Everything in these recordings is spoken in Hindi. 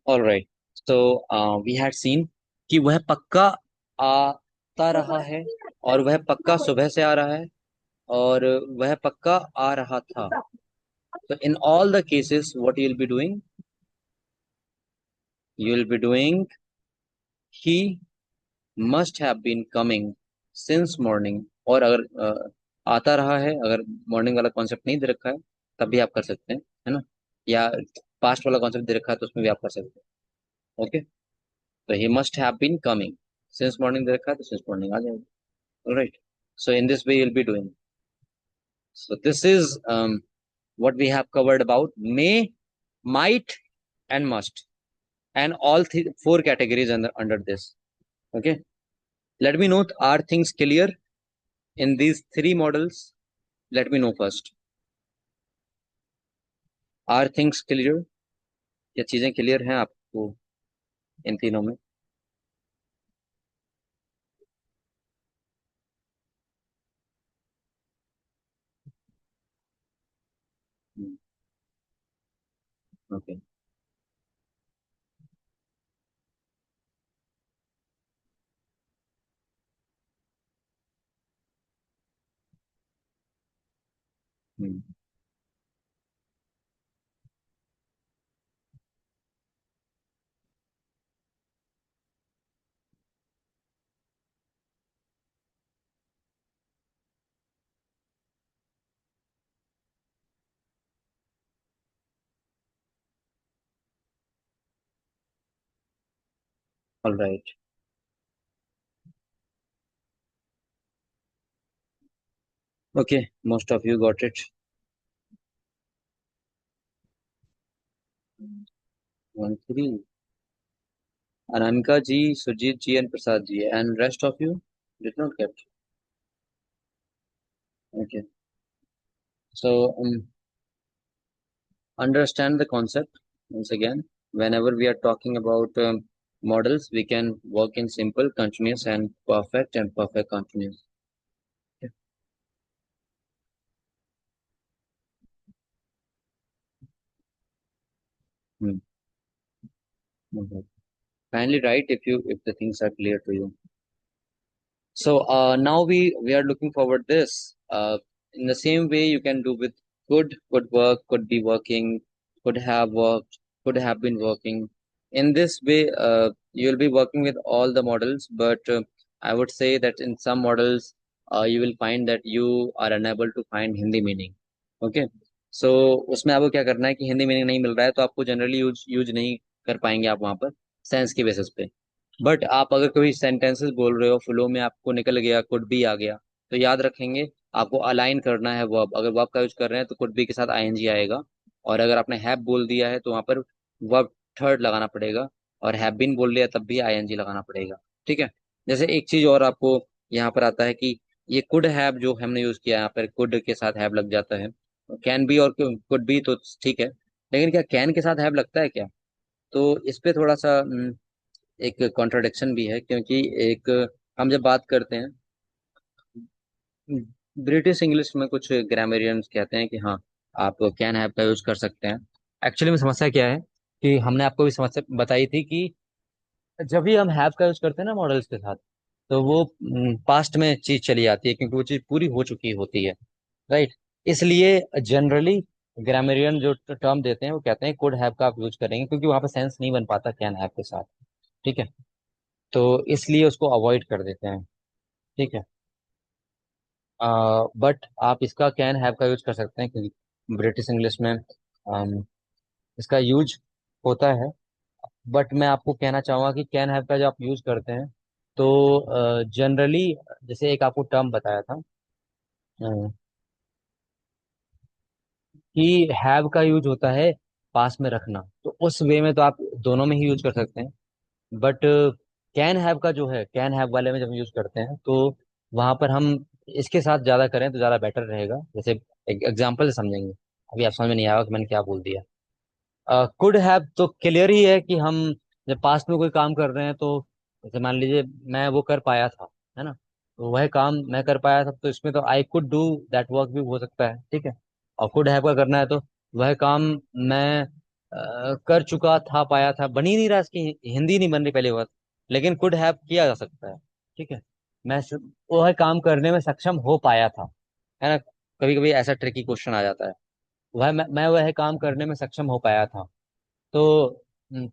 All right. So we had seen कि वह पक्का आता रहा है, और वह पक्का सुबह से आ रहा है, और वह पक्का आ रहा था। So in all the cases, what you'll be doing? You'll be doing he must have been coming since morning। और अगर आता रहा है, अगर मॉर्निंग वाला कॉन्सेप्ट नहीं दे रखा है तब भी आप कर सकते हैं, है ना। या पास्ट वाला कॉन्सेप्ट दे रखा है तो उसमें भी आप कर सकते हैं। ओके, तो he must have been coming. Since morning दे रखा है तो सिंस मॉर्निंग आ जाएगा। Right. So in this way you'll be doing। So this is what we have covered about may, might, and must, and all four categories under this. Okay, let me know, are things clear in these three models? Let me know first, are things clear? ये चीजें क्लियर हैं आपको इन तीनों में? Okay. All right. Okay, most of you got it. 1 3। Anamika ji, Sujeet ji and Prasad ji, and rest of you did not get. Okay. So understand the concept once again. Whenever we are talking about models, we can work in simple, continuous, and perfect continuous. Okay. Hmm. Okay. Kindly write if the things are clear to you. So now we are looking forward this. In the same way, you can do with could work, could be working, could have worked, could have been working. In this way, you will be working with all the models, but I would say that in some models, you will find that you are unable to find Hindi meaning. Okay, so उसमें आपको क्या करना है कि हिंदी मीनिंग नहीं मिल रहा है तो आपको जनरली यूज यूज नहीं कर पाएंगे आप वहाँ पर सेंस की बेसिस पे। बट आप अगर कोई सेंटेंसेस बोल रहे हो, फ्लो में आपको निकल गया, कुड बी आ गया, तो याद रखेंगे आपको अलाइन करना है वर्ब। अगर वर्ब का यूज कर रहे हैं तो कुड बी के साथ आईएनजी आएगा, और अगर आपने हैव बोल दिया है तो वहां पर वर्ब थर्ड लगाना पड़ेगा, और हैव बीन बोल लिया तब भी आईएनजी लगाना पड़ेगा। ठीक है। जैसे एक चीज और आपको यहाँ पर आता है कि ये कुड हैव जो हमने यूज किया, यहाँ पर कुड के साथ हैव लग जाता है। कैन बी और कुड बी तो ठीक है, लेकिन क्या कैन के साथ हैव लगता है क्या? तो इस पे थोड़ा सा एक कॉन्ट्रडिक्शन भी है, क्योंकि एक हम जब बात करते हैं ब्रिटिश इंग्लिश में, कुछ ग्रामेरियंस कहते हैं कि हाँ आप कैन हैव का यूज कर सकते हैं। एक्चुअली में समस्या क्या है कि हमने आपको भी समस्या बताई थी कि जब भी हम हैव का यूज करते हैं ना मॉडल्स के साथ, तो वो पास्ट में चीज चली आती है, क्योंकि वो चीज पूरी हो चुकी होती है। राइट। इसलिए जनरली ग्रामेरियन जो टर्म देते हैं वो कहते हैं कुड हैव का आप यूज करेंगे, क्योंकि वहां पर सेंस नहीं बन पाता कैन हैव के साथ। ठीक है। तो इसलिए उसको अवॉइड कर देते हैं। ठीक है। बट आप इसका कैन हैव का यूज कर सकते हैं, क्योंकि ब्रिटिश इंग्लिश में इसका यूज होता है। बट मैं आपको कहना चाहूंगा कि कैन हैव का जब आप यूज करते हैं तो जनरली, जैसे एक आपको टर्म बताया था कि हैव का यूज होता है पास में रखना, तो उस वे में तो आप दोनों में ही यूज कर सकते हैं। बट कैन हैव का जो है, कैन हैव वाले में जब यूज करते हैं तो वहां पर हम इसके साथ ज्यादा करें तो ज्यादा बेटर रहेगा। जैसे एक एग्जांपल से समझेंगे, अभी आप समझ में नहीं आएगा कि मैंने क्या बोल दिया। कुड हैव तो क्लियर ही है कि हम जब पास्ट में कोई काम कर रहे हैं तो, जैसे मान लीजिए मैं वो कर पाया था, है ना, तो वह काम मैं कर पाया था, तो इसमें तो I could do that work भी हो सकता है। ठीक है। और कुड हैव का करना है तो वह काम मैं कर चुका था, पाया था, बन ही नहीं रहा, इसकी हिंदी नहीं बन रही पहली बात। लेकिन कुड हैव किया जा सकता है। ठीक है। वह काम करने में सक्षम हो पाया था, है ना। कभी कभी ऐसा ट्रिकी क्वेश्चन आ जाता है। मैं वह काम करने में सक्षम हो पाया था। तो हम्म,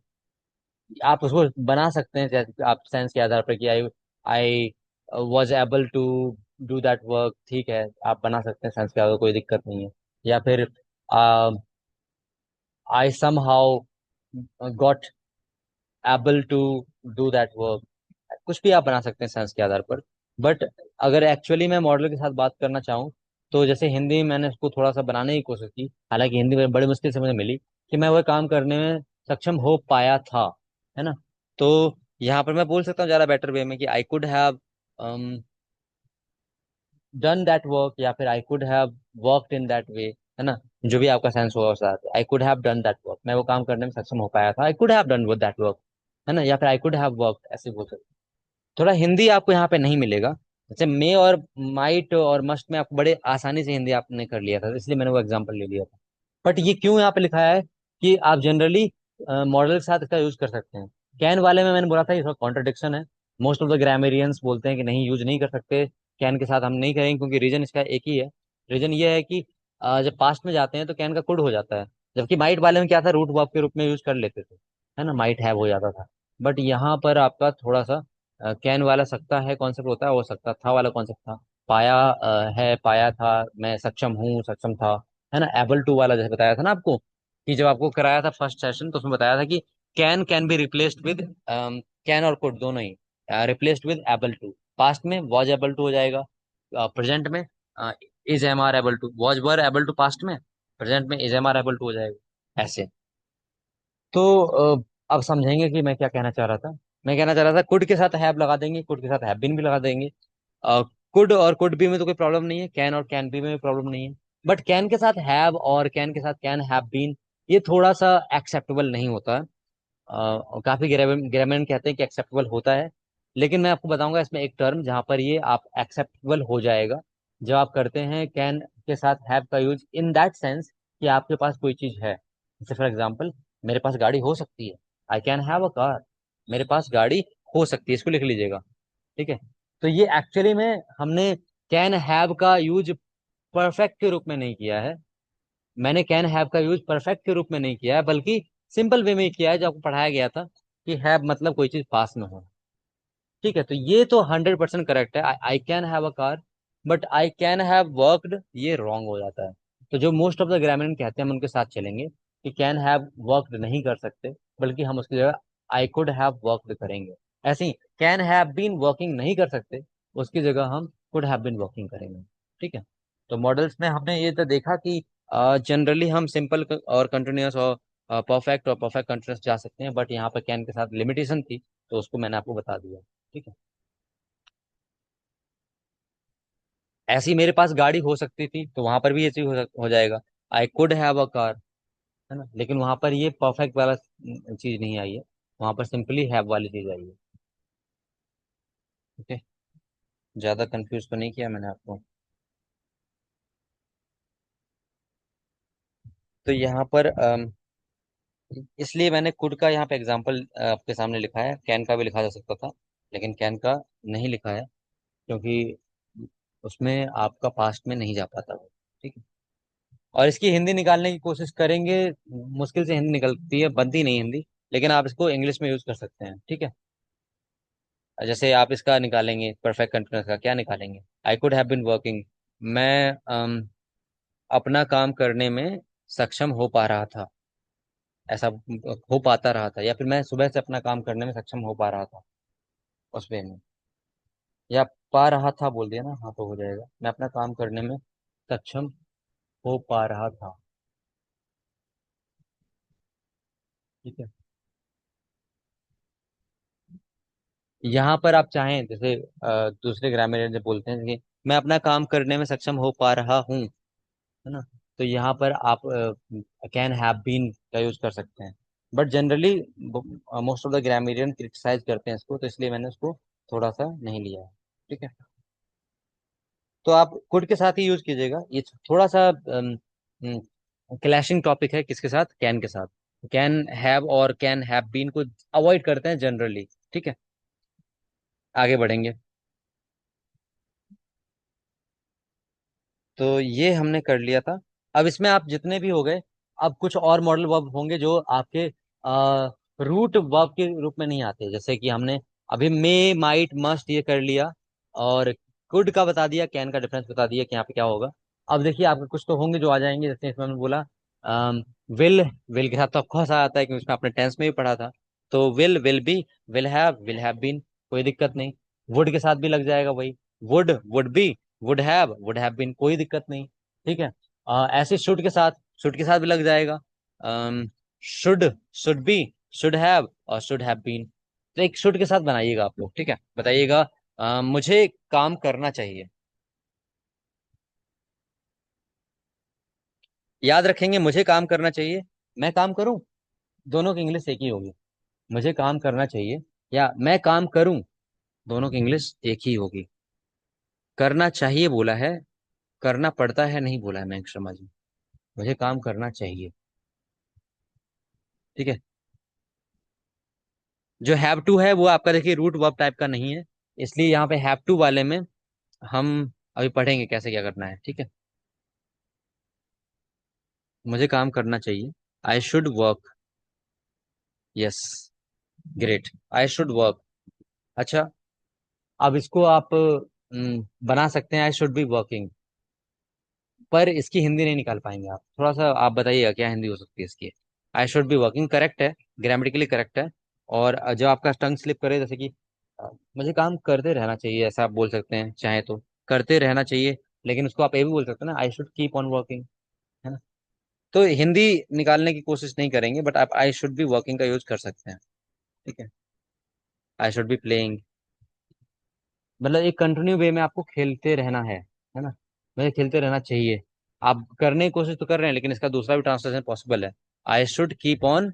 आप उसको बना सकते हैं, जैसे आप सेंस के आधार पर कि I I was able to do that work, ठीक है, आप बना सकते हैं सेंस के आधार पर, कोई दिक्कत नहीं है। या फिर I somehow got able to do that work, कुछ भी आप बना सकते हैं सेंस के आधार पर। बट अगर एक्चुअली मैं मॉडल के साथ बात करना चाहूँ, तो जैसे हिंदी में मैंने उसको थोड़ा सा बनाने की कोशिश की, हालांकि हिंदी में बड़ी मुश्किल से मुझे मिली कि मैं वह काम करने में सक्षम हो पाया था, है ना। तो यहाँ पर मैं बोल सकता हूँ ज़्यादा बेटर वे में कि आई could have done that work, या फिर आई could have worked in that way, है ना। जो भी आपका सेंस होगा उसके साथ, आई could have done that work, मैं वो काम करने में सक्षम हो पाया था, आई could have done that work, है ना। या फिर आई कुड हैव वर्क, ऐसे बोल सकते हैं। थोड़ा हिंदी आपको यहाँ पे नहीं मिलेगा। जैसे मे और माइट और मस्ट में आपको बड़े आसानी से हिंदी आपने कर लिया था, इसलिए मैंने वो एग्जांपल ले लिया था। बट ये क्यों यहाँ पे लिखा है कि आप जनरली मॉडल के साथ इसका यूज कर सकते हैं। कैन वाले में मैंने बोला था, ये थोड़ा कॉन्ट्रडिक्शन है। मोस्ट ऑफ द ग्रामेरियंस बोलते हैं कि नहीं, यूज नहीं कर सकते, कैन के साथ हम नहीं करेंगे, क्योंकि रीजन इसका एक ही है। रीजन ये है कि जब पास्ट में जाते हैं तो कैन का कुड हो जाता है। जबकि माइट वाले में क्या था, रूट वर्ब के रूप में यूज कर लेते थे, है ना, माइट हैव हो जाता था। बट यहाँ पर आपका थोड़ा सा कैन वाला सकता है कॉन्सेप्ट होता है, वो सकता था वाला कॉन्सेप्ट था। पाया है, पाया था, मैं सक्षम हूँ, सक्षम था, है ना। एबल टू वाला जैसे बताया था ना आपको, कि जब आपको कराया था फर्स्ट सेशन तो उसमें बताया था कि can be replaced with, can और कुड दोनों ही replaced with able to. Past में वॉज एबल टू हो जाएगा, प्रेजेंट में is am are able to, was were able to past में, प्रेजेंट में is am are able to हो जाएगा, ऐसे। तो अब समझेंगे कि मैं क्या कहना चाह रहा था। मैं कहना चाह रहा था कुड के साथ हैव लगा देंगे, कुड के साथ हैव बीन भी लगा देंगे। कुड और कुड बी में तो कोई प्रॉब्लम नहीं है, कैन और कैन बी में भी प्रॉब्लम नहीं है। बट कैन के साथ हैव और कैन के साथ कैन हैव बीन, ये थोड़ा सा एक्सेप्टेबल नहीं होता है। काफी ग्रामर कहते हैं कि एक्सेप्टेबल होता है। लेकिन मैं आपको बताऊंगा इसमें एक टर्म जहां पर ये आप एक्सेप्टेबल हो जाएगा, जब आप करते हैं कैन के साथ हैव का यूज इन दैट सेंस कि आपके पास कोई चीज है। जैसे फॉर एग्जाम्पल, मेरे पास गाड़ी हो सकती है, I can have a car, मेरे पास गाड़ी हो सकती है, इसको लिख लीजिएगा। ठीक है। तो ये एक्चुअली में हमने कैन हैव का यूज परफेक्ट के रूप में नहीं किया है। मैंने कैन हैव का यूज परफेक्ट के रूप में नहीं किया है, बल्कि सिंपल वे में ही किया है, जो आपको पढ़ाया गया था कि हैव मतलब कोई चीज पास में हो। ठीक है। तो ये तो 100% करेक्ट है, I can have a car. But I can have worked, ये रॉन्ग हो जाता है। तो जो मोस्ट ऑफ द ग्रामीण कहते हैं हम उनके साथ चलेंगे कि कैन हैव वर्कड नहीं कर सकते, बल्कि हम उसकी जगह आई कुड हैव वर्कड करेंगे। ऐसे ही कैन हैव बीन वर्किंग नहीं कर सकते, उसकी जगह हम कुड हैव बीन वर्किंग करेंगे। ठीक है। तो मॉडल्स में हमने ये तो देखा कि जनरली हम सिंपल और कंटिन्यूअस और परफेक्ट और परफेक्ट कंटिन्यूअस जा सकते हैं, बट यहाँ पर कैन के साथ लिमिटेशन थी, तो उसको मैंने आपको बता दिया। ठीक है। ऐसी मेरे पास गाड़ी हो सकती थी, तो वहां पर भी ये चीज हो जाएगा, आई कुड हैव अ कार, है ना। लेकिन वहां पर ये परफेक्ट वाला चीज नहीं आई है, वहां पर सिंपली हैव वाली चीज आई है। ओके। ज्यादा कंफ्यूज तो नहीं किया मैंने आपको। तो यहाँ पर इसलिए मैंने कुड का यहाँ पे एग्जांपल आपके सामने लिखा है, कैन का भी लिखा जा सकता था, लेकिन कैन का नहीं लिखा है, क्योंकि उसमें आपका पास्ट में नहीं जा पाता वो। ठीक है। और इसकी हिंदी निकालने की कोशिश करेंगे, मुश्किल से हिंदी निकलती है, बनती नहीं हिंदी। लेकिन आप इसको इंग्लिश में यूज कर सकते हैं। ठीक है। जैसे आप इसका निकालेंगे, परफेक्ट कंटिन्यूअस का क्या निकालेंगे, I could have been working, मैं अपना काम करने में सक्षम हो पा रहा था, ऐसा हो पाता रहा था। या फिर मैं सुबह से अपना काम करने में सक्षम हो पा रहा था, उस वे में। या पा रहा था बोल दिया ना, हाँ तो हो जाएगा, मैं अपना काम करने में सक्षम हो पा रहा था। ठीक है। यहाँ पर आप चाहें, जैसे दूसरे ग्रामीण जो बोलते हैं कि मैं अपना काम करने में सक्षम हो पा रहा हूँ, है ना। तो यहाँ पर आप कैन हैव बीन का यूज कर सकते हैं। But generally most of the grammarian criticise करते हैं इसको, तो इसलिए मैंने उसको थोड़ा सा नहीं लिया है। ठीक है। तो आप कुड के साथ ही यूज कीजिएगा, ये थोड़ा सा क्लैशिंग टॉपिक है, किसके साथ, कैन के साथ। कैन हैव और कैन हैव बीन को अवॉइड करते हैं जनरली। ठीक है, आगे बढ़ेंगे। तो ये हमने कर लिया था। अब इसमें आप जितने भी हो गए, अब कुछ और मॉडल वर्ब होंगे जो आपके रूट वर्ब के रूप में नहीं आते, जैसे कि हमने अभी मे माइट मस्ट ये कर लिया, और कुड का बता दिया, कैन का डिफरेंस बता दिया कि यहाँ पे क्या होगा। अब देखिए आपके कुछ तो होंगे जो आ जाएंगे, जैसे इसमें हमने बोला विल। विल के साथ तो ऑफकोर्स आ आता है, क्योंकि उसमें आपने टेंस में भी पढ़ा था। तो will be, will have been, कोई दिक्कत नहीं। वुड के साथ भी लग जाएगा वही, would be, would have been, कोई दिक्कत नहीं। ठीक है। ऐसे शुड के साथ भी लग जाएगा। Should, should be, should have और शुड हैव बीन। तो एक शुड के साथ बनाइएगा आप लोग, ठीक है, बताइएगा मुझे काम करना चाहिए। याद रखेंगे, मुझे काम करना चाहिए, मैं काम करूं, दोनों की इंग्लिश एक ही होगी। मुझे काम करना चाहिए या मैं काम करूं, दोनों की इंग्लिश एक ही होगी। करना चाहिए बोला है, करना पड़ता है नहीं बोला है मैं शर्मा जी। मुझे काम करना चाहिए। ठीक है। जो हैव टू है वो आपका देखिए रूट वर्ब टाइप का नहीं है, इसलिए यहाँ पे हैव टू वाले में हम अभी पढ़ेंगे कैसे क्या करना है। ठीक है। मुझे काम करना चाहिए, I should work. Yes, great, I should work. अच्छा, अब इसको आप बना सकते हैं आई शुड बी वर्किंग, पर इसकी हिंदी नहीं निकाल पाएंगे आप। थोड़ा सा आप बताइएगा क्या हिंदी हो सकती है इसकी। I should be working correct है, ग्रामेटिकली करेक्ट है। और जो आपका टंग स्लिप करे, जैसे कि मुझे काम करते रहना चाहिए, ऐसा आप बोल सकते हैं चाहे तो, करते रहना चाहिए। लेकिन उसको आप ये भी बोल सकते हैं ना, I should keep on working, है ना। तो हिंदी निकालने की कोशिश नहीं करेंगे, बट आप आई शुड बी वर्किंग का यूज कर सकते हैं। ठीक है। आई शुड बी प्लेइंग, मतलब एक कंटिन्यू वे में आपको खेलते रहना है ना। मुझे खेलते रहना चाहिए। आप करने की कोशिश तो कर रहे हैं, लेकिन इसका दूसरा भी ट्रांसलेशन पॉसिबल है, I should keep on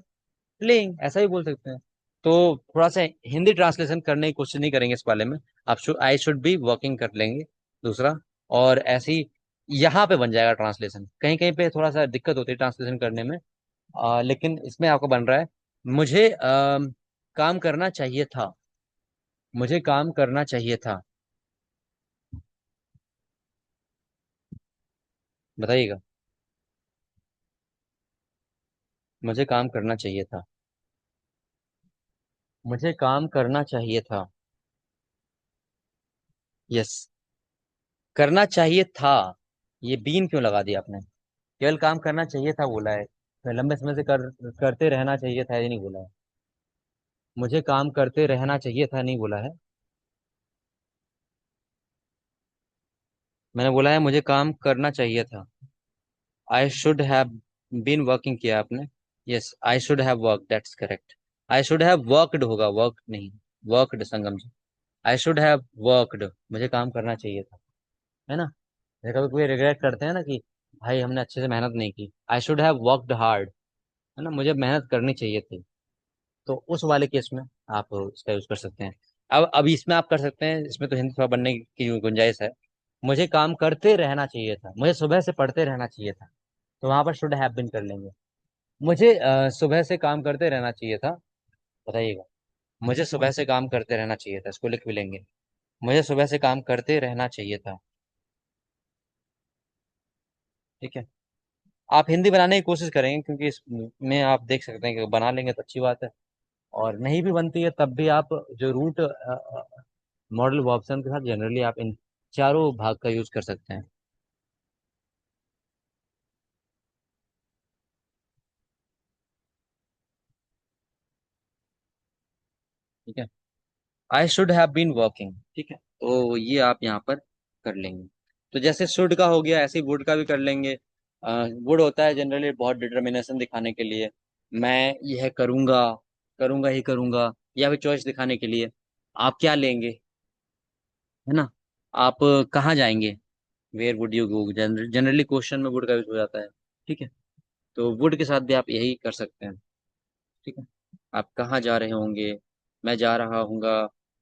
playing, ऐसा भी बोल सकते हैं। तो थोड़ा सा हिंदी ट्रांसलेशन करने की कोशिश नहीं करेंगे इस वाले में। आप आई शुड बी वर्किंग कर लेंगे दूसरा, और ऐसे ही यहाँ पे बन जाएगा ट्रांसलेशन। कहीं कहीं पे थोड़ा सा दिक्कत होती है ट्रांसलेशन करने में, लेकिन इसमें आपको बन रहा है, मुझे काम करना चाहिए था, मुझे काम करना चाहिए था। बताइएगा, मुझे काम करना चाहिए था, मुझे काम करना चाहिए था। यस, करना चाहिए था। ये बीन क्यों लगा दिया आपने? केवल काम करना चाहिए था बोला है, तो लंबे समय से करते रहना चाहिए था ये नहीं बोला है। मुझे काम करते रहना चाहिए था नहीं बोला है। मैंने बोला है मुझे काम करना चाहिए था। I should have been working किया आपने। Yes, I should have work, that's correct. I should have worked होगा, वर्क नहीं, worked Sangam ji. I should have worked, मुझे काम करना चाहिए था, है ना। जैसे कभी कोई रिग्रेट करते हैं ना कि भाई हमने अच्छे से मेहनत नहीं की, आई शुड हैव वर्कड हार्ड, है ना, मुझे मेहनत करनी चाहिए थी। तो उस वाले केस में आप इसका यूज कर सकते हैं। अब इसमें आप कर सकते हैं, इसमें तो हिंदी थोड़ा बनने की गुंजाइश है। मुझे काम करते रहना चाहिए था, मुझे सुबह से पढ़ते रहना चाहिए था, तो वहां पर शुड हैव बीन कर लेंगे। मुझे सुबह से काम करते रहना चाहिए था, बताइएगा, मुझे सुबह से काम करते रहना चाहिए था, इसको लिख भी लेंगे, मुझे सुबह से काम करते रहना चाहिए था। ठीक है। आप हिंदी बनाने की कोशिश करेंगे, क्योंकि इसमें आप देख सकते हैं कि बना लेंगे तो अच्छी बात है, और नहीं भी बनती है तब भी आप जो रूट मॉडल ऑप्शन के साथ जनरली आप इन चारों भाग का यूज कर सकते हैं। ठीक है। I should have been working, ठीक है, तो ये आप यहाँ पर कर लेंगे। तो जैसे शुड का हो गया, ऐसे ही वुड का भी कर लेंगे। वुड होता है जनरली बहुत डिटर्मिनेशन दिखाने के लिए, मैं यह करूंगा, करूंगा ही करूंगा, या फिर चॉइस दिखाने के लिए। आप क्या लेंगे, है ना, आप कहाँ जाएंगे, where would you go, generally question में वुड का यूज हो जाता है। ठीक है। तो वुड के साथ भी आप यही कर सकते हैं। ठीक है। आप कहाँ जा रहे होंगे, मैं जा रहा हूँगा,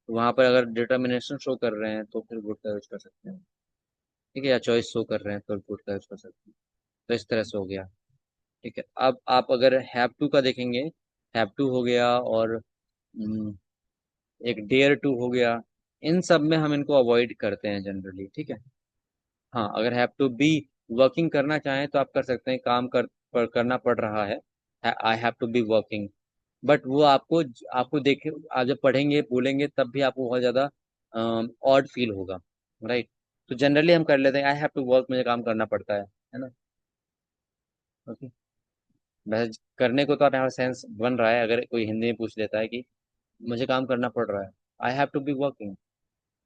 वहां पर अगर डिटर्मिनेशन शो कर रहे हैं तो फिर वुड का यूज कर सकते हैं। ठीक है, या चॉइस शो कर रहे हैं तो वुड का यूज कर सकते हैं। तो इस तरह से हो गया। ठीक है, अब आप अगर हैव टू का देखेंगे, हैव टू हो गया, और एक डेयर टू हो गया, इन सब में हम इनको अवॉइड करते हैं जनरली। ठीक है। हाँ, अगर हैव टू बी वर्किंग करना चाहें तो आप कर सकते हैं, करना पड़ रहा है, I have to be working. But वो आपको देखे, आप जब पढ़ेंगे बोलेंगे तब भी आपको बहुत ज़्यादा ऑड फील होगा। राइट। तो जनरली हम कर लेते हैं आई हैव टू वर्क, मुझे काम करना पड़ता है ना। ओके। वैसे करने को तो आप यहाँ सेंस बन रहा है, अगर कोई हिंदी में पूछ लेता है कि मुझे काम करना पड़ रहा है, I have to be working.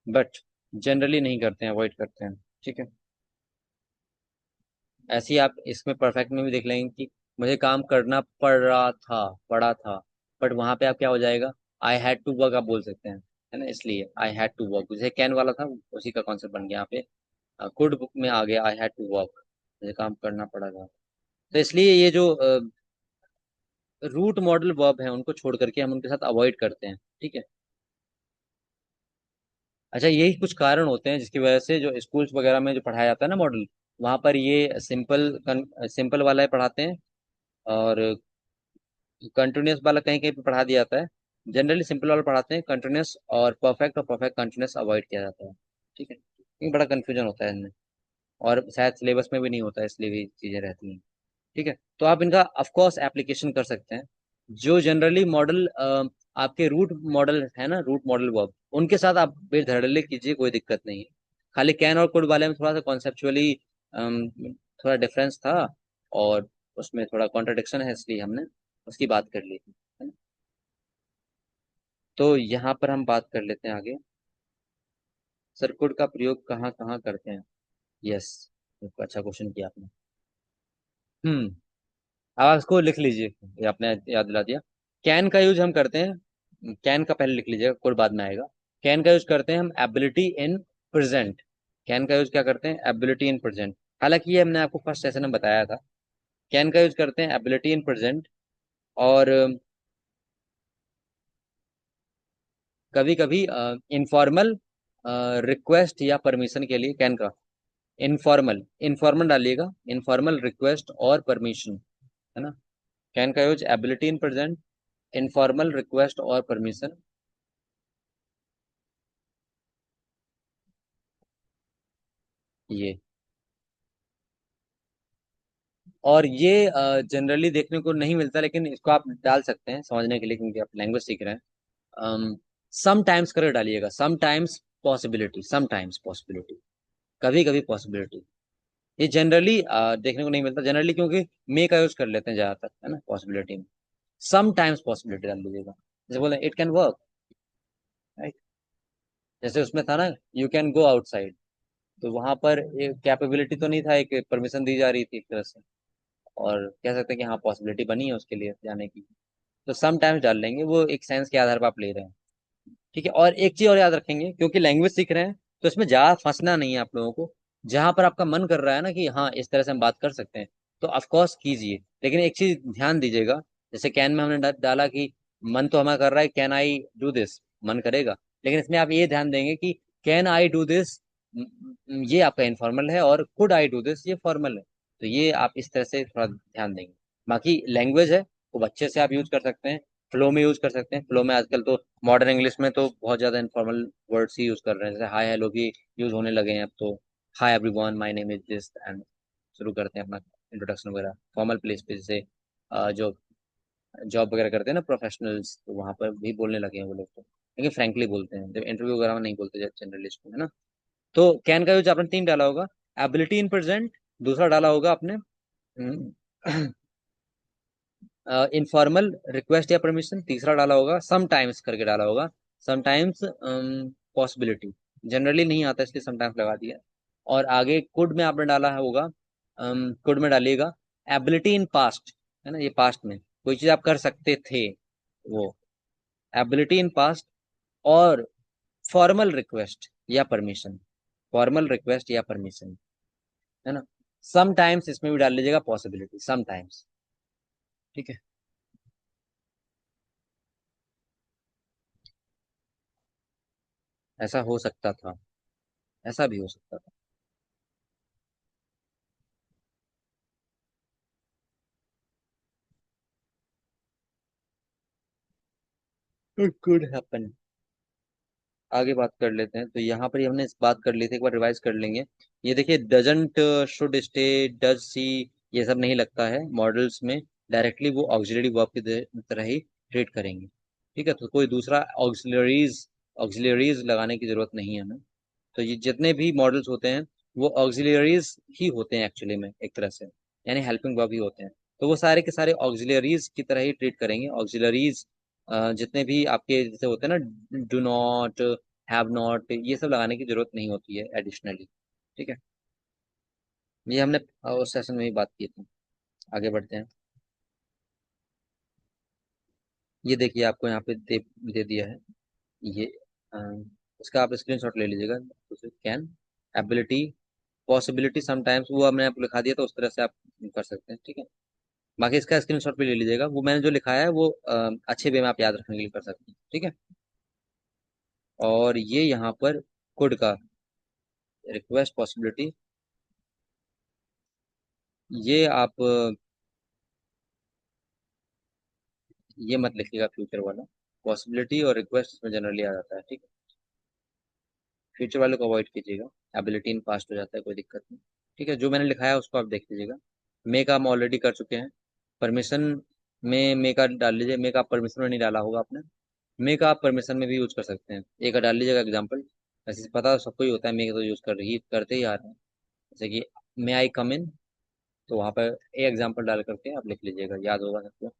But generally नहीं करते हैं, अवॉइड करते हैं। ठीक है। ऐसे ही आप इसमें परफेक्ट में भी देख लेंगे कि मुझे काम करना पड़ा था, बट वहां पे आप क्या हो जाएगा, आई हैड टू वर्क आप बोल सकते हैं, है ना। इसलिए आई हैड टू वर्क जैसे कैन वाला था, उसी का कॉन्सेप्ट बन गया यहाँ पे। कुड बुक में आ गया आई हैड टू वर्क, मुझे काम करना पड़ा था। तो इसलिए ये जो रूट मॉडल वर्ब है उनको छोड़ करके हम उनके साथ अवॉइड करते हैं। ठीक है। अच्छा, यही कुछ कारण होते हैं जिसकी वजह से जो स्कूल्स वगैरह में जो पढ़ाया जाता है ना मॉडल, वहाँ पर ये सिंपल वाला ही पढ़ाते हैं, और कंटिन्यूस वाला कहीं कहीं पे पढ़ा दिया जाता है। जनरली सिंपल वाला पढ़ाते हैं, कंटिन्यूस और परफेक्ट कंटिन्यूस अवॉइड किया जाता है। ठीक है, ये बड़ा कंफ्यूजन होता है इनमें, और शायद सिलेबस में भी नहीं होता है, इसलिए भी चीज़ें रहती हैं। ठीक है, तो आप इनका ऑफ कोर्स एप्लीकेशन कर सकते हैं। जो जनरली मॉडल आपके रूट मॉडल है ना, रूट मॉडल वर्ब, उनके साथ आप बेधड़ल्ले कीजिए, कोई दिक्कत नहीं है। खाली कैन और कुड वाले में थोड़ा सा कॉन्सेप्चुअली थोड़ा डिफरेंस था, और उसमें थोड़ा कॉन्ट्रडिक्शन है, इसलिए हमने उसकी बात कर ली थी, है ना। तो यहाँ पर हम बात कर लेते हैं आगे, सर कुड का प्रयोग कहाँ कहाँ करते हैं। यस, अच्छा क्वेश्चन किया आपने। हम्म। अब आप इसको लिख लीजिए, ये आपने याद दिला दिया। कैन का यूज हम करते हैं, कैन का पहले लिख लीजिएगा, कोड बाद में आएगा। कैन का यूज करते हैं हम एबिलिटी इन प्रेजेंट। कैन का यूज क्या करते हैं, एबिलिटी इन प्रेजेंट। हालांकि ये हमने आपको फर्स्ट सेशन में बताया था। कैन का यूज करते हैं एबिलिटी इन प्रेजेंट, और कभी कभी इनफॉर्मल रिक्वेस्ट या परमिशन के लिए कैन का, इनफॉर्मल इनफॉर्मल डालिएगा, इनफॉर्मल रिक्वेस्ट और परमिशन, है ना। कैन का use ability in present, informal request और परमिशन, ये। और ये जनरली देखने को नहीं मिलता, लेकिन इसको आप डाल सकते हैं समझने के लिए, क्योंकि आप लैंग्वेज सीख रहे हैं। समटाइम्स करके डालिएगा, समटाइम्स पॉसिबिलिटी, कभी कभी पॉसिबिलिटी। ये जनरली देखने को नहीं मिलता जनरली, क्योंकि मे का यूज कर लेते हैं ज्यादातर, है ना, पॉसिबिलिटी में। समटाइम्स पॉसिबिलिटी डाल दीजिएगा, जैसे बोले इट कैन वर्क, राइट। जैसे उसमें था ना, यू कैन गो आउटसाइड, तो वहां पर एक कैपेबिलिटी तो नहीं था, एक परमिशन दी जा रही थी एक तरह से, और कह सकते हैं कि हाँ पॉसिबिलिटी बनी है उसके लिए जाने की। तो सम टाइम्स डाल लेंगे, वो एक सेंस के आधार पर आप ले रहे हैं। ठीक है, और एक चीज और याद रखेंगे, क्योंकि लैंग्वेज सीख रहे हैं, तो इसमें ज्यादा फंसना नहीं है आप लोगों को। जहां पर आपका मन कर रहा है ना कि हाँ इस तरह से हम बात कर सकते हैं, तो ऑफकोर्स कीजिए, लेकिन एक चीज ध्यान दीजिएगा। जैसे कैन में हमने डाला कि मन तो हमारा कर रहा है, कैन आई डू दिस, मन करेगा। लेकिन इसमें आप ये ध्यान देंगे कि कैन आई डू दिस, ये आपका इनफॉर्मल है, और कुड आई डू दिस ये फॉर्मल है। तो ये आप इस तरह से थोड़ा ध्यान देंगे। बाकी लैंग्वेज है, खूब अच्छे से आप यूज कर सकते हैं, फ्लो में यूज कर सकते हैं। फ्लो में आजकल तो मॉडर्न इंग्लिश में तो बहुत ज्यादा इनफॉर्मल वर्ड्स ही यूज कर रहे हैं, जैसे हाय हेलो भी यूज होने लगे हैं अब तो। Hi everyone, my name is this, and शुरू करते हैं अपना इंट्रोडक्शन वगैरह। फॉर्मल प्लेस पे जैसे जो जॉब वगैरह करते हैं ना प्रोफेशनल्स, तो वहां पर भी बोलने लगे हैं वो लोग तो, लेकिन फ्रेंकली बोलते हैं, जब इंटरव्यू वगैरह में नहीं बोलते जनरली इसको, है ना। तो कैन का यूज आपने तीन डाला होगा, एबिलिटी इन प्रेजेंट, दूसरा डाला होगा आपने इनफॉर्मल रिक्वेस्ट या परमिशन, तीसरा डाला होगा समटाइम्स करके डाला होगा, समटाइम्स पॉसिबिलिटी। जनरली नहीं आता इसलिए समटाइम्स लगा दिया। और आगे कुड में आपने डाला होगा, कुड में डालिएगा एबिलिटी इन पास्ट, है ना, ये पास्ट में कोई चीज आप कर सकते थे, वो एबिलिटी इन पास्ट। और फॉर्मल रिक्वेस्ट या परमिशन, फॉर्मल रिक्वेस्ट या परमिशन, है ना। समटाइम्स इसमें भी डाल लीजिएगा पॉसिबिलिटी, समटाइम्स। ठीक है, ऐसा हो सकता था, ऐसा भी हो सकता था। It could happen. आगे बात कर लेते हैं। तो यहाँ पर ही हमने इस बात कर ली थी, एक बार रिवाइज कर लेंगे। ये देखिए, doesn't, should, stay, does she, ये सब नहीं लगता है मॉडल्स में। डायरेक्टली वो ऑक्सिलरी वर्ब की तरह ही ट्रीट करेंगे। ठीक है, तो कोई दूसरा ऑक्सिलरीज ऑक्सिलरीज लगाने की जरूरत नहीं है हमें। तो ये जितने भी मॉडल्स होते हैं वो ऑक्सिलरीज ही होते हैं एक्चुअली में, एक तरह से, यानी हेल्पिंग वर्ब ही होते हैं। तो वो सारे के सारे ऑक्सिलरीज की तरह ही ट्रीट करेंगे। ऑक्सिलरीज जितने भी आपके जैसे होते हैं ना, डू नॉट, हैव नॉट, ये सब लगाने की जरूरत नहीं होती है एडिशनली। ठीक है, ये हमने उस सेशन में ही बात की थी। आगे बढ़ते हैं। ये देखिए, आपको यहाँ पे दे दिया है ये। अ, इसका आप स्क्रीनशॉट ले लीजिएगा। कैन, एबिलिटी, पॉसिबिलिटी, समटाइम्स, वो हमने आपको लिखा दिया, तो उस तरह से आप कर सकते हैं। ठीक है, बाकी इसका स्क्रीनशॉट भी ले लीजिएगा। वो मैंने जो लिखाया है वो अच्छे वे में आप याद रखने के लिए कर सकते हैं। ठीक है, और ये यहाँ पर कुड का रिक्वेस्ट, पॉसिबिलिटी, ये आप ये मत लिखिएगा फ्यूचर वाला। पॉसिबिलिटी और रिक्वेस्ट इसमें जनरली आ जाता है। ठीक है, फ्यूचर वाले को अवॉइड कीजिएगा। एबिलिटी इन पास्ट हो जाता है, कोई दिक्कत नहीं। ठीक है, जो मैंने लिखा है उसको आप देख लीजिएगा। मे का हम ऑलरेडी कर चुके हैं। परमिशन में मे का डाल लीजिए। मे का आप परमिशन में नहीं डाला होगा आपने। मे का आप परमिशन में भी यूज कर सकते हैं। एक डाल लीजिएगा एग्जाम्पल। वैसे पता तो सबको ही होता है, मे तो यूज करते ही आ रहे हैं। जैसे कि मे आई कम इन, तो वहाँ पर ए एग्जाम्पल डाल करके आप लिख लीजिएगा, याद होगा सबको।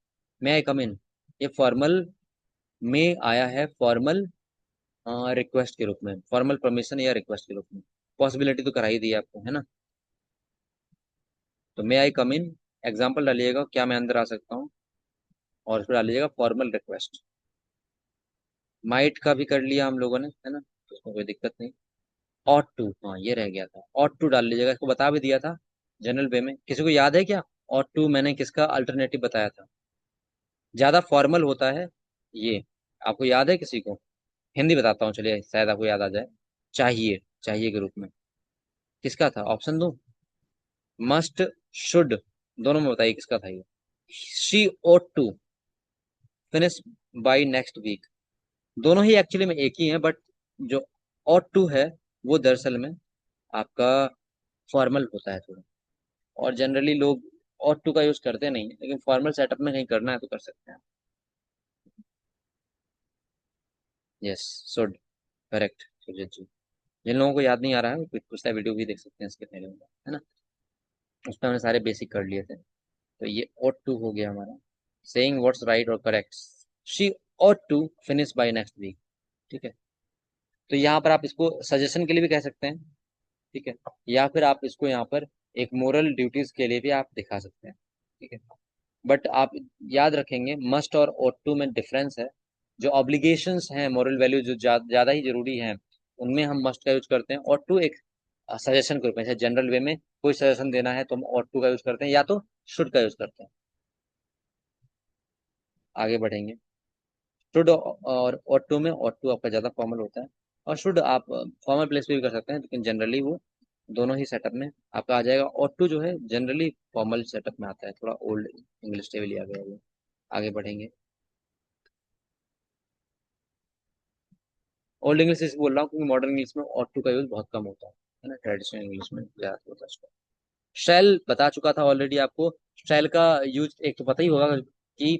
मे आई कम इन, ये फॉर्मल में आया है, फॉर्मल रिक्वेस्ट के रूप में, फॉर्मल परमिशन या रिक्वेस्ट के रूप में। पॉसिबिलिटी तो करा ही दी है आपको, है ना। तो मे आई कम इन, एग्जाम्पल डालिएगा, क्या मैं अंदर आ सकता हूँ, और उसको डालिएगा फॉर्मल रिक्वेस्ट। माइट का भी कर लिया हम लोगों ने, है ना, तो उसमें कोई दिक्कत नहीं। ऑट टू, हाँ ये रह गया था, ऑट टू डाल लीजिएगा। इसको बता भी दिया था जनरल वे में। किसी को याद है क्या, ऑट टू मैंने किसका अल्टरनेटिव बताया था? ज्यादा फॉर्मल होता है ये, आपको याद है किसी को? हिंदी बताता हूँ, चलिए शायद आपको याद आ जाए। चाहिए, चाहिए के रूप में किसका था, ऑप्शन दो। मस्ट, शुड, दोनों में बताइए किसका था ये। She ought to finish by next week, दोनों ही एक्चुअली में एक ही है, बट जो ought टू है वो दरअसल में आपका फॉर्मल होता है थोड़ा। और जनरली लोग ought टू का यूज करते नहीं है, लेकिन फॉर्मल सेटअप में कहीं करना है तो कर सकते हैं। यस, शुड, करेक्ट सुजीत जी। जिन लोगों को याद नहीं आ रहा है वो पिछला वीडियो भी देख सकते हैं इसके पहले वाला, है ना। उसमें हमने सारे बेसिक कर लिए थे। तो ये ought टू हो गया हमारा, सेइंग व्हाट्स राइट और correct. She ought to finish by next week. ठीक है, तो यहाँ पर आप इसको सजेशन के लिए भी कह सकते हैं। ठीक है, या फिर आप इसको यहाँ पर एक मोरल ड्यूटीज के लिए भी आप दिखा सकते हैं। ठीक है, बट आप याद रखेंगे मस्ट और ought टू में डिफरेंस है। जो ऑब्लिगेशंस हैं, मोरल वैल्यू जो ज्यादा ही जरूरी हैं, उनमें हम मस्ट का यूज करते हैं। ought टू एक सजेशन के रूप में, जैसे जनरल वे में कोई सजेशन देना है तो हम ought टू का यूज करते हैं, या तो शुड का यूज करते हैं। आगे बढ़ेंगे। शुड और ought टू में ought टू आपका ज्यादा फॉर्मल होता है, और शुड आप फॉर्मल प्लेस पे भी कर सकते हैं, लेकिन जनरली वो दोनों ही सेटअप में आपका आ जाएगा। ought टू जो है जनरली फॉर्मल सेटअप में आता है, थोड़ा ओल्ड इंग्लिश टेबल आ गया वो। आगे बढ़ेंगे। ओल्ड इंग्लिश इस बोल रहा हूँ क्योंकि मॉडर्न इंग्लिश में ought टू का यूज बहुत कम होता है ना, ट्रेडिशनल इंग्लिश में ज्यादा होता है। शैल बता चुका था ऑलरेडी आपको। शैल का यूज एक तो पता ही होगा कि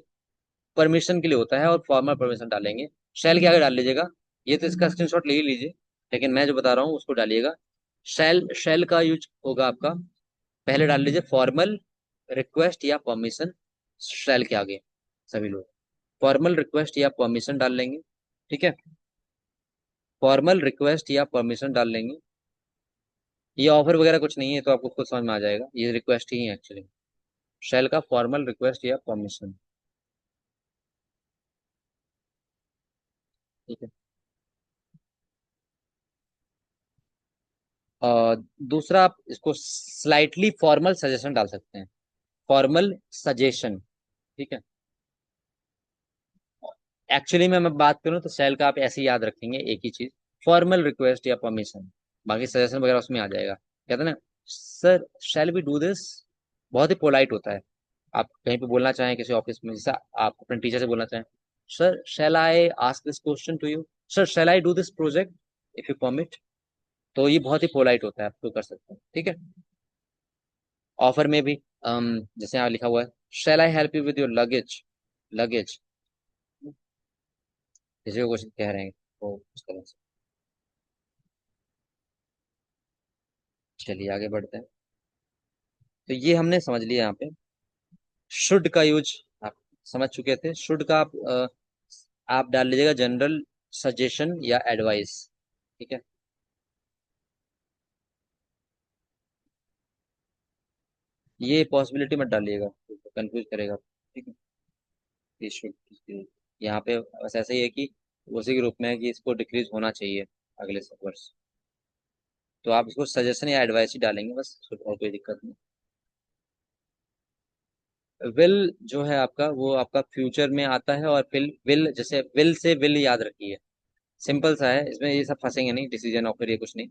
परमिशन के लिए होता है, और फॉर्मल परमिशन डालेंगे। शैल के आगे डाल लीजिएगा। ये तो इसका स्क्रीनशॉट ले ही लीजिए, लेकिन मैं जो बता रहा हूँ उसको डालिएगा। शैल, शैल का यूज होगा आपका, पहले डाल लीजिए फॉर्मल रिक्वेस्ट या परमिशन। शैल के आगे सभी लोग फॉर्मल रिक्वेस्ट या परमिशन डाल लेंगे। ठीक है, फॉर्मल रिक्वेस्ट या परमिशन डाल लेंगे। ये ऑफर वगैरह कुछ नहीं है, तो आपको खुद समझ में आ जाएगा, ये रिक्वेस्ट ही है एक्चुअली। शेल का फॉर्मल रिक्वेस्ट या परमिशन। ठीक है, दूसरा आप इसको स्लाइटली फॉर्मल सजेशन डाल सकते हैं, फॉर्मल सजेशन। ठीक है, एक्चुअली में मैं बात करूं तो शेल का आप ऐसे ही याद रखेंगे, एक ही चीज, फॉर्मल रिक्वेस्ट या परमिशन। बाकी सजेशन वगैरह उसमें आ जाएगा। कहते हैं ना, sir shall we do this, बहुत ही पोलाइट होता है। आप कहीं पे बोलना चाहें किसी ऑफिस में, जैसा आप अपने टीचर से बोलना चाहें, sir shall I ask this question to you, sir shall I do this project if you permit. तो ये बहुत ही पोलाइट होता है, आप तो कर सकते हैं, ठीक है। ऑफर में भी जैसे यहाँ लिखा हुआ है, shall I help you with your luggage, luggage किसी को क्वेश्चन कह रहे हैं तो उस तरह से। चलिए आगे बढ़ते हैं। तो ये हमने समझ लिया यहाँ पे। शुड का यूज आप समझ चुके थे। शुड का आप डाल लीजिएगा जनरल सजेशन या एडवाइस, ठीक है। ये पॉसिबिलिटी मत डालिएगा, कंफ्यूज करेगा, ठीक है। ये शुड यहाँ पे बस ऐसा ही है कि उसी के रूप में है कि इसको डिक्रीज होना चाहिए अगले सब वर्ष। तो आप इसको सजेशन या एडवाइस ही डालेंगे बस, और कोई दिक्कत नहीं। विल जो है आपका, वो आपका फ्यूचर में आता है, और फिर विल, जैसे विल से विल याद रखिए, सिंपल सा है, इसमें ये सब फंसेंगे नहीं, डिसीजन और फिर ये कुछ नहीं।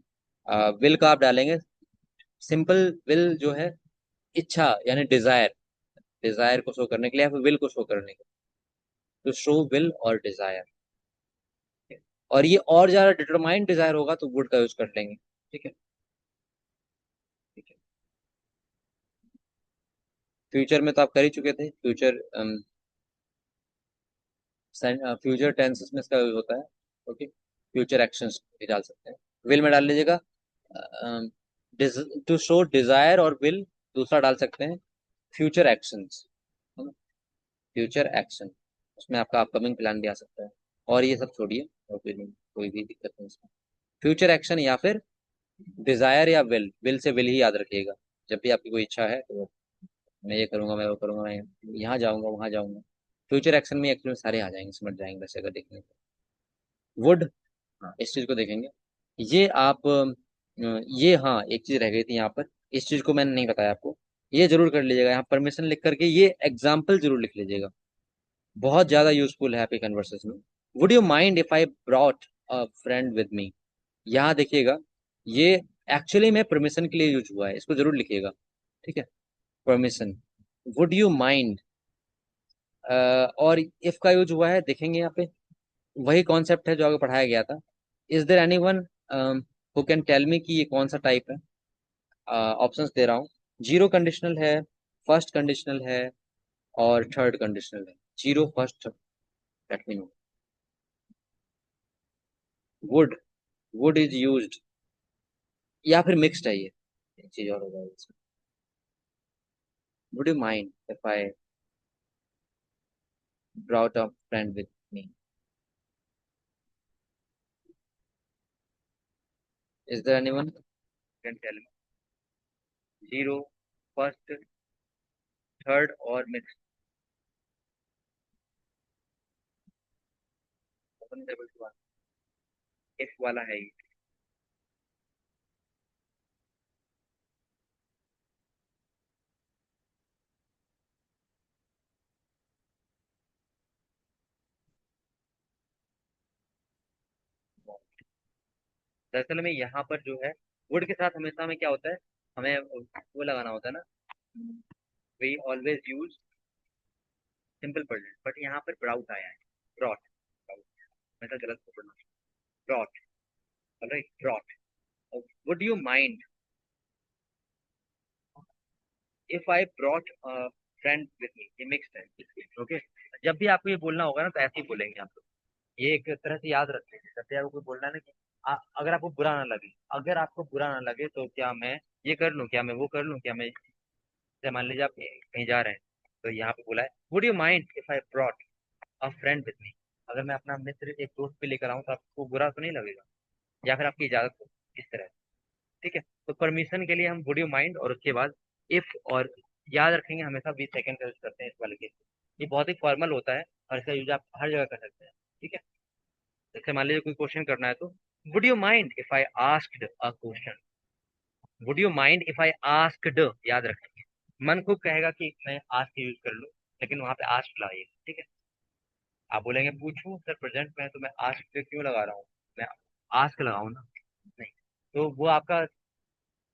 विल का आप डालेंगे, सिंपल विल जो है इच्छा यानी डिजायर, डिजायर को शो करने के लिए या फिर विल को शो करने के लिए, तो शो विल और डिजायर। और ये और ज्यादा डिटरमाइंड डिजायर होगा तो वुड का यूज कर लेंगे, ठीक है। ठीक है, फ्यूचर में तो आप कर ही चुके थे, फ्यूचर फ्यूचर टेंसेस में इसका यूज होता है, ओके। फ्यूचर एक्शंस भी डाल सकते हैं, विल में डाल लीजिएगा टू शो डिजायर, और विल दूसरा डाल सकते हैं फ्यूचर एक्शंस, फ्यूचर एक्शन, उसमें आपका अपकमिंग प्लान भी आ सकता है। और ये सब छोड़िए, और कोई नहीं, कोई भी दिक्कत नहीं इसमें। फ्यूचर एक्शन या फिर डिजायर या will, will say will he याद रखिएगा। जब भी आपकी कोई इच्छा है तो मैं ये करूंगा, मैं वो करूंगा, मैं यहाँ जाऊंगा, वहां जाऊंगा। फ्यूचर एक्शन में एक्चुअली सारे आ जाएंगे, समझ जाएंगे वैसे अगर देखेंगे तो। वुड, हाँ इस चीज को देखेंगे। ये आप ये हाँ एक चीज रह गई थी यहाँ पर, इस चीज को मैंने नहीं बताया आपको। ये जरूर कर लीजिएगा, यहाँ परमिशन लिख करके ये एग्जाम्पल जरूर लिख लीजिएगा, बहुत ज्यादा यूजफुल है आपके कन्वर्सेशन में। Would you mind if I brought a friend with मी। यहाँ देखिएगा, ये एक्चुअली में परमिशन के लिए यूज हुआ है, इसको जरूर लिखिएगा, ठीक है। परमिशन, वुड यू माइंड, और इफ का यूज हुआ है देखेंगे यहाँ पे, वही कॉन्सेप्ट है जो आगे पढ़ाया गया था। Is there anyone who can tell me कि ये कौन सा टाइप है। ऑप्शंस दे रहा हूँ, जीरो कंडीशनल है, फर्स्ट कंडीशनल है, और थर्ड कंडीशनल है। Zero, first, let me know. Would, would is used, या फिर मिक्स्ड है ये, एक चीज और होगा इसमें। Would you mind if I brought a friend with me. Is there anyone can tell me, zero, first, third और मिक्स्ड। इफ वाला है ये। दरअसल में यहाँ पर जो है, वुड के साथ हमेशा में क्या होता है, हमें वो लगाना होता है ना, we always use simple present, but यहाँ पर ब्राउट आया है, ब्रॉट, मैं तो गलत पढ़ना, brought, right, brought. Would you mind if I brought friend with मी, ये मिक्स्ड है, ओके। जब भी आपको ये बोलना होगा ना तो ऐसे ही बोलेंगे आप लोग, ये एक तरह से याद रख लीजिए, जब भी आपको कोई बोलना है ना कि अगर आपको बुरा ना लगे, अगर आपको बुरा ना लगे तो क्या मैं ये कर लूँ, क्या मैं वो कर लूँ, क्या मैं, जैसे मान लीजिए आप कहीं जा रहे हैं, तो यहाँ पे बोला है would you mind if I brought a friend with मी। अगर मैं अपना मित्र एक दोस्त भी लेकर आऊँ तो आपको बुरा तो नहीं लगेगा, या फिर आपकी इजाजत हो, इस तरह से, ठीक है। तो परमिशन के लिए हम वुड यू माइंड और उसके बाद इफ, और याद रखेंगे हमेशा वी सेकंड का यूज करते हैं इस वाले केस में। ये बहुत ही फॉर्मल होता है और इसका यूज आप हर जगह कर सकते हैं, ठीक है। जैसे मान लीजिए कोई क्वेश्चन करना है तो would you mind if I asked a question, would you mind if I asked, याद रखेंगे। मन खूब कहेगा कि मैं आस्क यूज कर लूं, लेकिन वहां पे आस्क लाइए, ठीक है। आप बोलेंगे पूछूं सर प्रेजेंट में है तो मैं आस्क पे क्यों लगा रहा हूँ, मैं आस्क लगाऊं ना, नहीं। तो वो आपका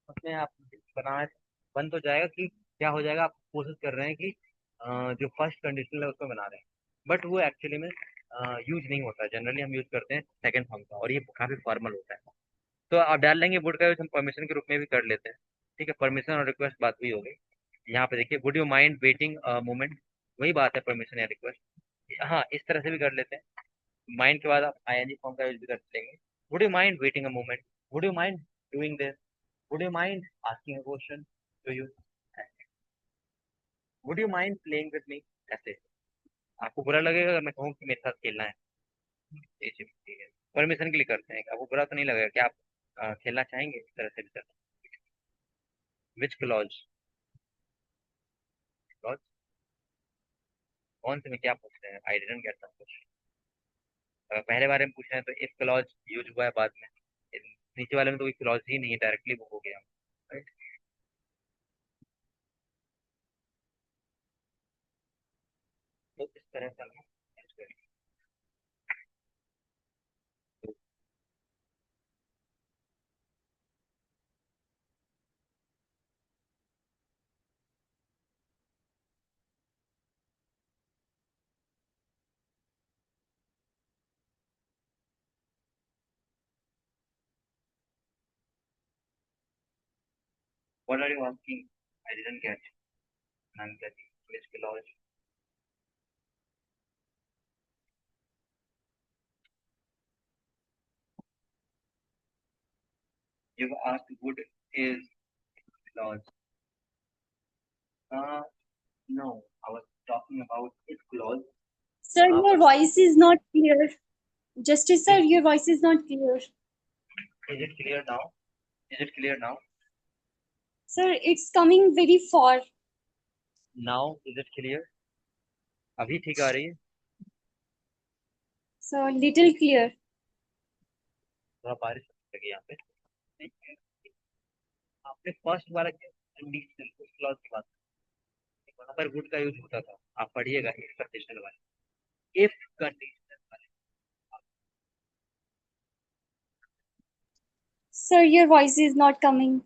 उसमें आप बना बन तो जाएगा कि क्या हो जाएगा, आप कोशिश कर रहे हैं कि जो फर्स्ट कंडीशनल है उसमें बना रहे हैं, बट वो एक्चुअली में यूज नहीं होता, जनरली हम यूज करते हैं सेकंड फॉर्म का, और ये काफी फॉर्मल होता है। तो आप डाल लेंगे वुड का यूज हम परमिशन के रूप में भी कर लेते हैं। ठीक है, परमिशन और रिक्वेस्ट बात हुई हो गई। यहाँ पे देखिए, would you mind waiting moment, वही बात है परमिशन या रिक्वेस्ट। हाँ, इस तरह से भी कर लेते हैं। माइंड के बाद आप आईएनजी फॉर्म का यूज भी कर लेंगे। Would you mind waiting a moment, would you mind doing this, would you mind asking a question to you, would you mind playing with me, ऐसे। आपको बुरा लगेगा अगर मैं कहूँ कि मेरे साथ खेलना है, ये चीज़ ठीक है। परमिशन के लिए करते हैं, आपको बुरा तो नहीं लगेगा कि आप खेलना चाहेंगे इस तरह से भी सर? विच क्लॉज, क्लॉज कौन से में क्या पूछ रहे हैं? आई डिडंट गेट दैट क्वेश्चन। अगर पहले बारे में पूछ रहे हैं तो इफ क्लॉज यूज हुआ है बाद में, नीचे वाले में तो कोई क्लॉज ही नहीं है, डायरेक्टली वो हो गया। राइट, तो इस तरह से हम use करेंगे। What are you asking? I didn't get, I am getting which clause. You asked would is clause, no, I was talking about if clause. Sir, यहाँ your पर voice is not clear. Justice, sir, your voice is not clear. Is it clear now? Is it clear now? Sir, it's coming very far. Now is it clear? अभी ठीक आ रही है? So, little clear. थोड़ा बारिश होने लगी यहाँ पे। नहीं, आपने फर्स्ट वाला कंडीशनल उस क्लॉज की बात की, वहां पर वुड का यूज होता था, आप पढ़िएगा इफ कंडीशनल वाले, इफ कंडीशनल वाले। Sir, your voice is not coming.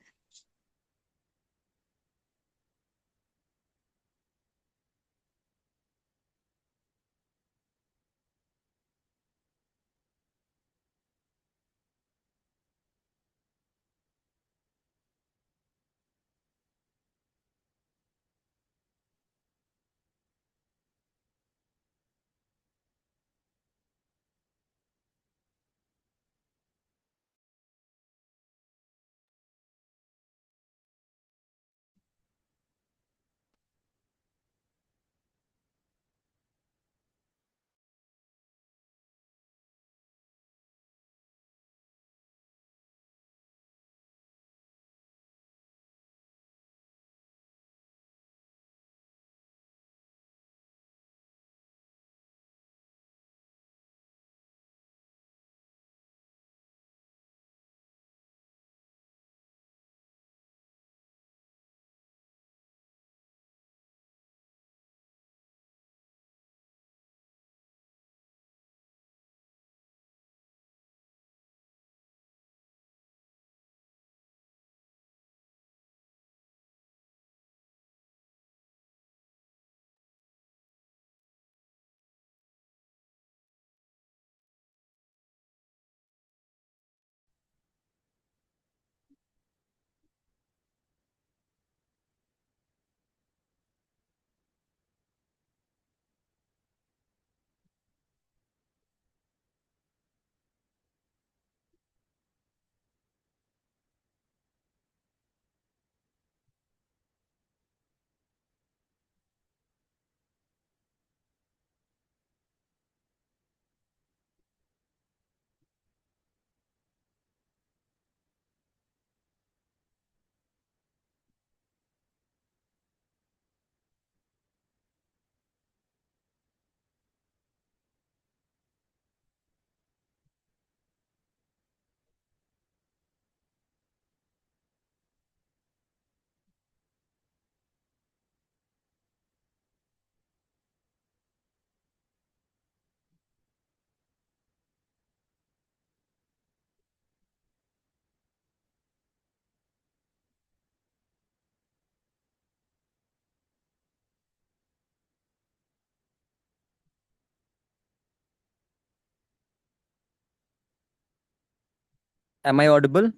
Am I audible?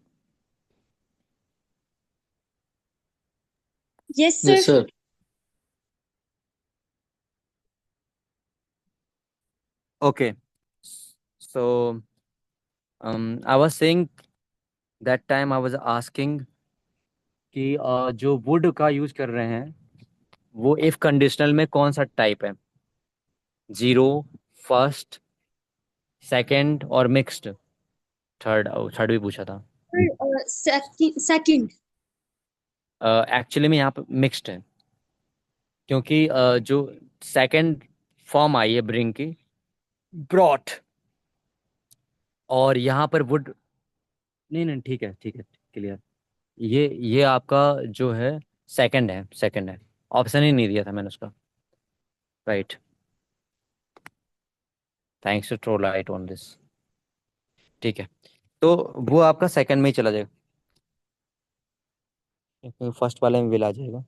Yes, sir. Yes, sir. Okay. So I was saying that time I was asking कि जो वुड का यूज कर रहे हैं वो इफ कंडीशनल में कौन सा टाइप है, जीरो, फर्स्ट, सेकंड और मिक्स्ड। थर्ड थर्ड भी पूछा था। Second. एक्चुअली में यहाँ पे मिक्स्ड है, क्योंकि जो सेकंड फॉर्म आई है ब्रिंग की, ब्रॉट, और यहाँ पर वुड। नहीं नहीं, ठीक है ठीक है, क्लियर। ये आपका जो है सेकंड है, सेकंड है। ऑप्शन ही नहीं दिया था मैंने उसका। Right. Thanks to throw light on this. ठीक है, तो वो आपका सेकंड में ही चला जाएगा, क्योंकि फर्स्ट वाले में विल आ जाएगा।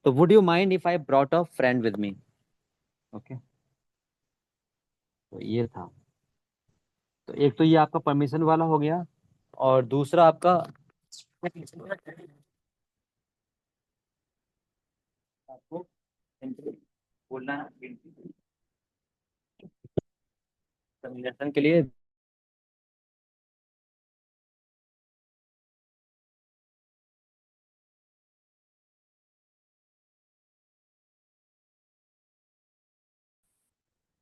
तो would you mind if I brought a friend with me. Okay, तो ये था। तो एक तो ये आपका परमिशन वाला हो गया, और दूसरा आपका आपको बोलना है कम्युनिकेशन के लिए।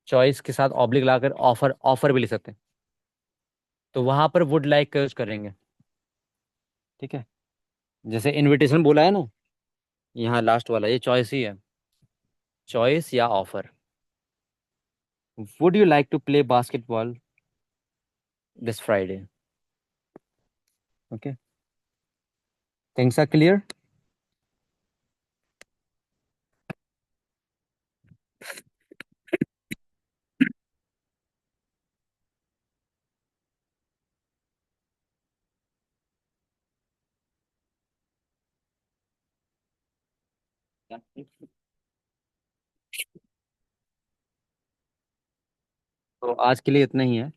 चॉइस के साथ ऑब्लिक लाकर ऑफर, ऑफर भी ले सकते हैं। तो वहां पर वुड लाइक का यूज करेंगे। ठीक है, जैसे इनविटेशन बोला है ना, यहाँ लास्ट वाला ये चॉइस ही है, चॉइस या offer. Would you like to play basketball this Friday. Okay, things are clear. तो आज के लिए इतना ही है।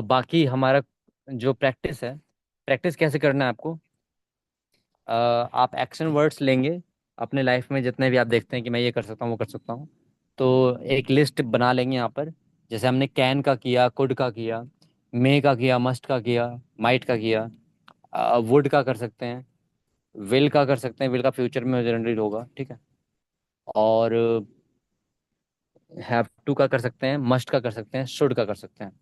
बाकी हमारा जो प्रैक्टिस है, प्रैक्टिस कैसे करना है आपको। आप एक्शन वर्ड्स लेंगे अपने लाइफ में, जितने भी आप देखते हैं कि मैं ये कर सकता हूँ वो कर सकता हूँ, तो एक लिस्ट बना लेंगे यहाँ पर। जैसे हमने कैन का किया, कुड का किया, मे का किया, मस्ट का किया, माइट का किया, वुड का कर सकते हैं, विल का कर सकते हैं, विल का फ्यूचर में जनरेट होगा। ठीक है, और हैव टू का कर सकते हैं, मस्ट का कर सकते हैं, शुड का कर सकते हैं।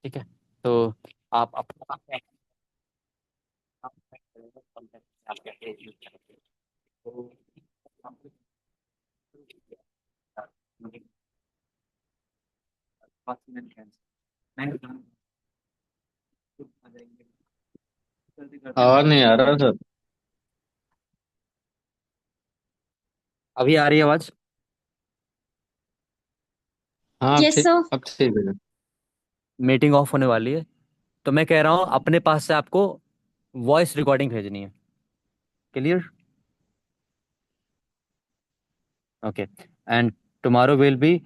ठीक है, तो आप आप कैसे यूज करेंगे। तो मुझे 5 मिनट का मैं जल्दी करते हैं। आवाज नहीं आ रहा सर। अभी आ रही है आवाज। हाँ Yes, ठीक, sir. अब ठीक है। मीटिंग ऑफ होने वाली है, तो मैं कह रहा हूँ अपने पास से आपको वॉइस रिकॉर्डिंग भेजनी है। Clear. Okay, and tomorrow will be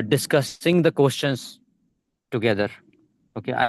discussing the questions together. Okay,